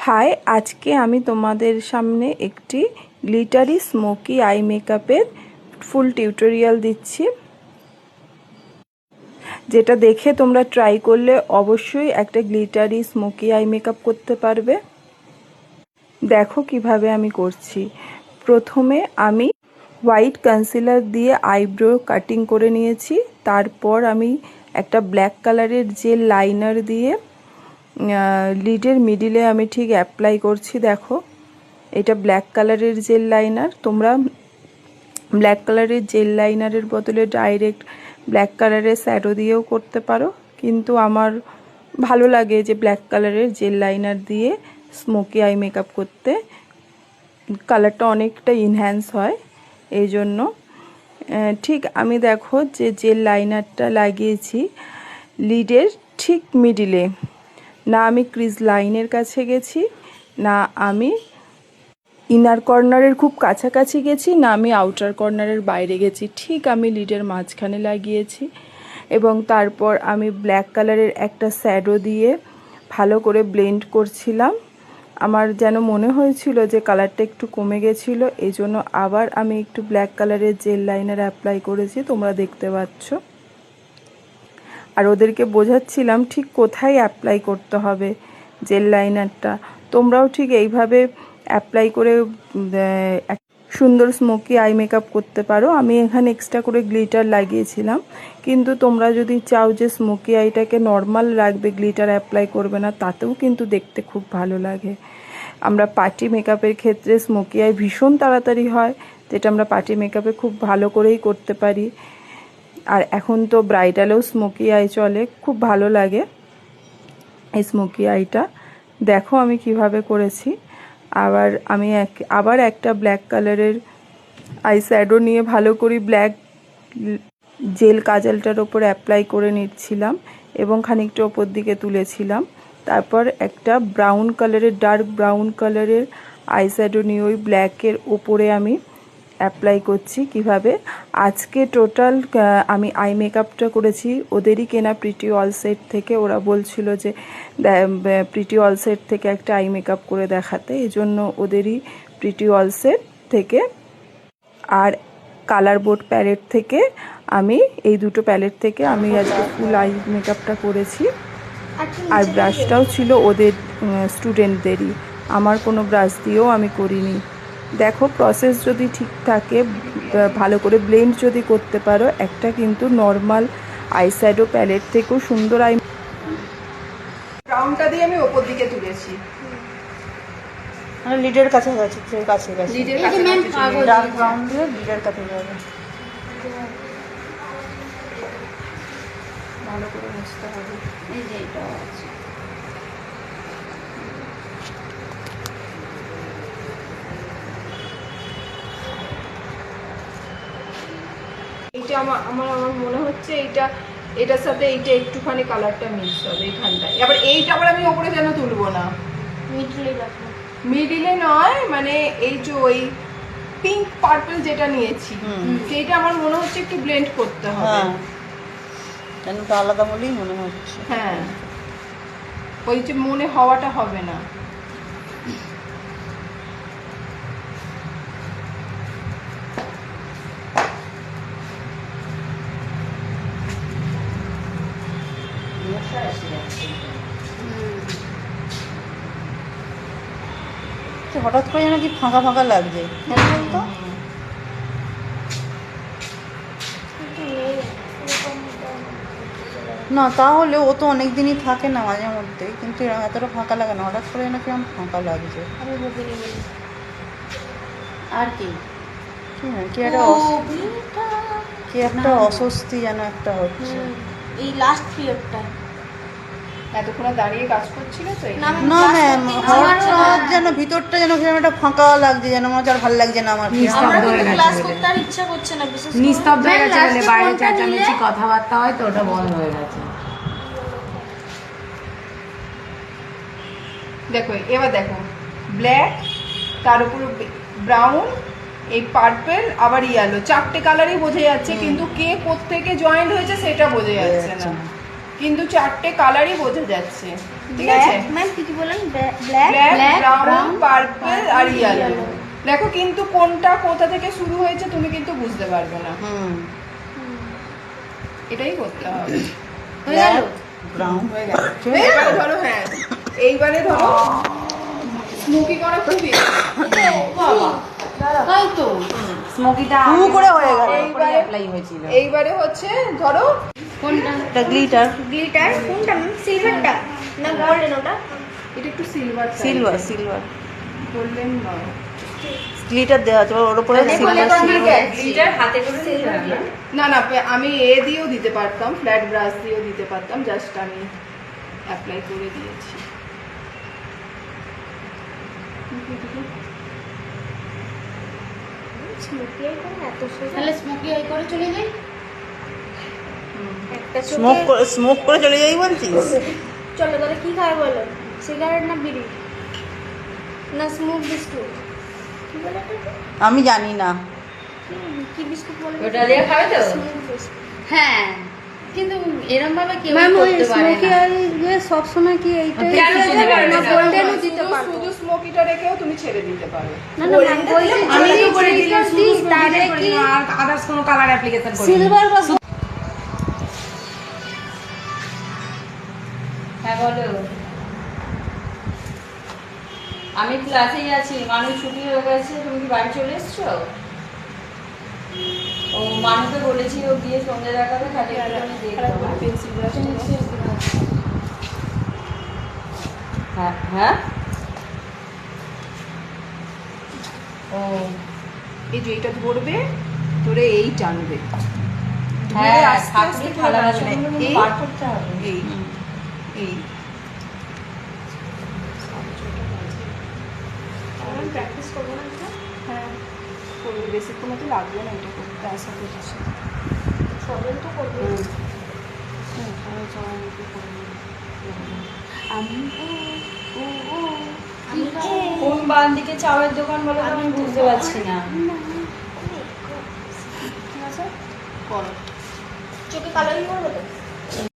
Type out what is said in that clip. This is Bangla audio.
হাই, আজকে আমি তোমাদের সামনে একটি গ্লিটারি স্মোকি আই মেকআপের ফুল টিউটোরিয়াল দিচ্ছি, যেটা দেখে তোমরা ট্রাই করলে অবশ্যই একটা গ্লিটারি স্মোকি আই মেকআপ করতে পারবে। দেখো কিভাবে আমি করছি। প্রথমে আমি হোয়াইট কনসিলার দিয়ে আইব্রো কাটিং করে নিয়েছি। তারপর আমি একটা ব্ল্যাক কালারের জেল লাইনার দিয়ে লিডের মিডিলে আমি ঠিক অ্যাপ্লাই করছি। দেখো, এটা ব্ল্যাক কালারের জেল লাইনার। তোমরা ব্ল্যাক কালারের জেল লাইনারের বদলে ডাইরেক্ট ব্ল্যাক কালারের শ্যাডো দিয়েও করতে পারো, কিন্তু আমার ভালো লাগে যে ব্ল্যাক কালারের জেল লাইনার দিয়ে স্মোকি আই মেকআপ করতে, কালারটা অনেকটা ইনহ্যান্স হয়। এই জন্য ঠিক আমি দেখো যে জেল লাইনারটা লাগিয়েছি লিডের ঠিক মিডিলে, না আমি ক্রিজ লাইনের কাছে গেছি, না আমি ইনার কর্নারের খুব কাছাকাছি গেছি, না আমি আউটার কর্নারের বাইরে গেছি। ঠিক আমি লিডের মাঝখানে লাগিয়েছি এবং তারপর আমি ব্ল্যাক কালারের একটা শ্যাডো দিয়ে ভালো করে ব্লেন্ড করছিলাম। আমার যেন মনে হয়েছিল যে কালারটা একটু কমে গেছিলো, এই জন্য আবার আমি একটু ব্ল্যাক কালারের জেল লাইনার অ্যাপ্লাই করেছি, তোমরা দেখতে পাচ্ছ। আর ওদেরকে বোঝাচ্ছিলাম ঠিক কোথায় অ্যাপ্লাই করতে হবে জেল লাইনারটা। তোমরাও ঠিক এইভাবে অ্যাপ্লাই করে সুন্দর স্মোকি আই মেকআপ করতে পারো। আমি এখানে এক্সট্রা করে গ্লিটার লাগিয়েছিলাম, কিন্তু তোমরা যদি চাও যে স্মোকি আইটাকে নর্মাল রাখবে, গ্লিটার অ্যাপ্লাই করবে না, তাতেও কিন্তু দেখতে খুব ভালো লাগে। আমরা পার্টি মেকআপের ক্ষেত্রে স্মোকি আই ভীষণ তাড়াতাড়ি হয়, যেটা আমরা পার্টি মেকআপে খুব ভালো করেই করতে পারি। আর এখন তো ব্রাইডালেও স্মোকি আই চলে, খুব ভালো লাগে এই স্মোকি আইটা। দেখো আমি কিভাবে করেছি। আবার আমি আবার একটা ব্ল্যাক কালারের আই শ্যাডো নিয়ে ভালো করে ব্ল্যাক জেল কাজলটার ওপর অ্যাপ্লাই করে নিচ্ছিলাম এবং খানিকটা ওপর দিকে তুলেছিলাম। তারপর একটা ব্রাউন কালারের, ডার্ক ব্রাউন কালারের আই শ্যাডো নিয়ে ওই ব্ল্যাকের ওপরে আমি অ্যাপ্লাই করছি। কিভাবে আজকে টোটাল আমি আই মেকআপটা করেছি ওদেরই কেনা প্রিটি অল সেট থেকে। ওরা বলছিল যে প্রিটি অল সেট থেকে একটা আই মেকআপ করে দেখাতে, এই জন্য ওদেরই প্রিটি অল সেট থেকে আর কালার বোর্ড প্যালেট থেকে আমি এই দুটো প্যালেট থেকে আমি আজকে ফুল আই মেকআপটা করেছি। আর ব্রাশটাও ছিল ওদের স্টুডেন্টদেরই, আমার কোনো ব্রাশ দিয়েও আমি করিনি। দেখো, প্রসেস যদি ঠিক থাকে, ভালো করে ব্লেন্ড যদি করতে পারো, একটা কিন্তু নর্মাল আই শ্যাডো প্যালেট থেকেও সুন্দর আই। ব্রাউনটা দিয়ে আমি ওপর দিকে তুলেছি, মানে লিডের কাছে গেছে, কাছে গেছে লিডের কাছে ডার্ক ব্রাউন দিয়ে লিডের কাছে যাবে। ভালো করে মুছতে হবে। এই যে এটা আছে, এইটা আমার মনে হচ্ছে এটার সাথে এইটা একটুখানি কালারটা মিক্স হবে এইখানটায়। এবার এইটা আবার আমি ওপরে যেন তুলবো না, মিডিলে নয়, মানে এই যে ওই পিঙ্ক পার্পল যেটা নিয়েছি সেইটা আমার মনে হচ্ছে একটু ব্লেন্ড করতে হবে। কেন তো আলাদা বলেই মনে হচ্ছে। হ্যাঁ, ওই যে মনে হওয়াটা হবে না। হঠাৎ করে যেন কি ফাঁকা ফাঁকা লাগছে, কেন বলতো? না তাহলে ও তো অনেক দিনই থাকে না, মাঝে মধ্যে, কিন্তু এতটা ফাঁকা লাগে না। হঠাৎ করে যেন কিরকম ফাঁকা লাগছে। আর কি কি একটা অস্বস্তি যেন একটা হচ্ছে এই লাস্ট পিরিয়ডটা। এতক্ষণ দাঁড়িয়ে কাজ করছিল তো, না ম্যাম, হঠাৎ যেন ভিতরটা যেন কিরকম একটা ফাঁকা লাগছে, যেন আমার আর ভালো লাগছে না। আমার ক্লাস করতে আর ইচ্ছা করছে না, বিশেষ করে নিস্তব্ধ হয়ে গেছে বলে, বাইরে চেঁচামেচি কথাবার্তা হয় তো ওটা বন্ধ হয়ে গেছে। দেখো এবার দেখো, ব্ল্যাক, তার উপর ব্রাউন, এই পার্পল, আবার ইয়েলো, চারটে কালারই বোঝা যাচ্ছে, কিন্তু কে কোত্থেকে জয়েন্ট হয়েছে সেটা বোঝা যাচ্ছে না। কিন্তু চারটে কালারই বোঝা যাচ্ছে, ঠিক আছে? ম্যাম কি বলেন? ব্ল্যাক, ব্ল্যাক, ব্রাউন, পার্পল আর ইয়েলো। দেখো কিন্তু কোনটা কোথা থেকে শুরু হয়েছে তুমি কিন্তু বুঝতে পারবে না, এটাই করতে হবে। হয়ে গেল। ব্রাউন হয়ে গেল। এবারে ধরো, হ্যাঁ এইবারে ধরো স্মোকি করা খুবই বাবা, তাই তো স্মোকিটা হু করে হয়ে গেল। এইবারে অ্যাপ্লাই হয়েছিল। এইবারে হচ্ছে ধরো কোনটা? এটা গ্লিটার, গ্লিটার কোনটা ম্যাম? সিলভারটা না গোল্ডেন ওটা? এটা একটু সিলভার সিলভার সিলভার গোল্ডেন নয়। গ্লিটার দেওয়া আছে ওর উপরে সিলভার গ্লিটার হাতে করে দিলাম না। না না, আমি দিয়েও দিতে পারতাম, ফ্ল্যাট ব্রাশ দিয়েও দিতে পারতাম, জাস্ট আমি অ্যাপ্লাই করে দিয়েছি। স্মোকি আই করে এত সোজা তাহলে স্মোকি আই করে চলে যাই। একটা স্মোক করে চলে যাই বলছিস? চলো তাহলে কি খাবে বলো? সিগারেট না বিড়ি না স্মোক বিস্কুট? কি বলে এটাকে? আমি জানি না। কি বিস্কুট বলে? ওটা দিয়ে খাবে তো? Smoke biscuit. হ্যাঁ, কিন্তু এরকম ভাবে কেউ ম্যাম ওই করতে পারে স্মোকি না। আই সব সময় কি এইটাই কেন দেওয়া দিতে যাবে পারবে না না? গোল্ডেনও দিতে শুধু পারবো? শুধু স্মোকিটা রেখেও তুমি ছেড়ে দিতে পারো। না না ম্যাম ওই যে আমি তো করে যেই দিলাম, শুধু দিই smoky তারে দিয়ে করে কি দিলাম, আর আদার্স কোনো কালার অ্যাপ্লিকেশন করি সিলভার বা হ্যাঁ বলো। আমি ক্লাসেই আছি, মানুষ ছুটি হয়ে গেছে, তুমি কি বাড়ি চলে এসছো? ও মানুষকে বলেছি ও গিয়ে সন্ধ্যে দেখাবে, খালি একটুখানি দেখবো। পেন্সিল ব্রাশ হ্যাঁ হ্যাঁ ও এই যে এইটা ধরবে, ধরে এই টানবে, ধরে হ্যাঁ, আস্তে আস্তে ঠাকুরের থালা টানবে। বাসনগুলো এই পার করতে হবে। এই এই প্র্যাকটিস করবো না এটা? হ্যাঁ করবে, বেশিক্ষণ তো লাগবে না এটা করতে, আশা করছি। সবেন তো করবো। কোন বাম দিকে চাওয়ের দোকান বলো তো, আমি বুঝতে পারছি না। ঠিক আছে, করো।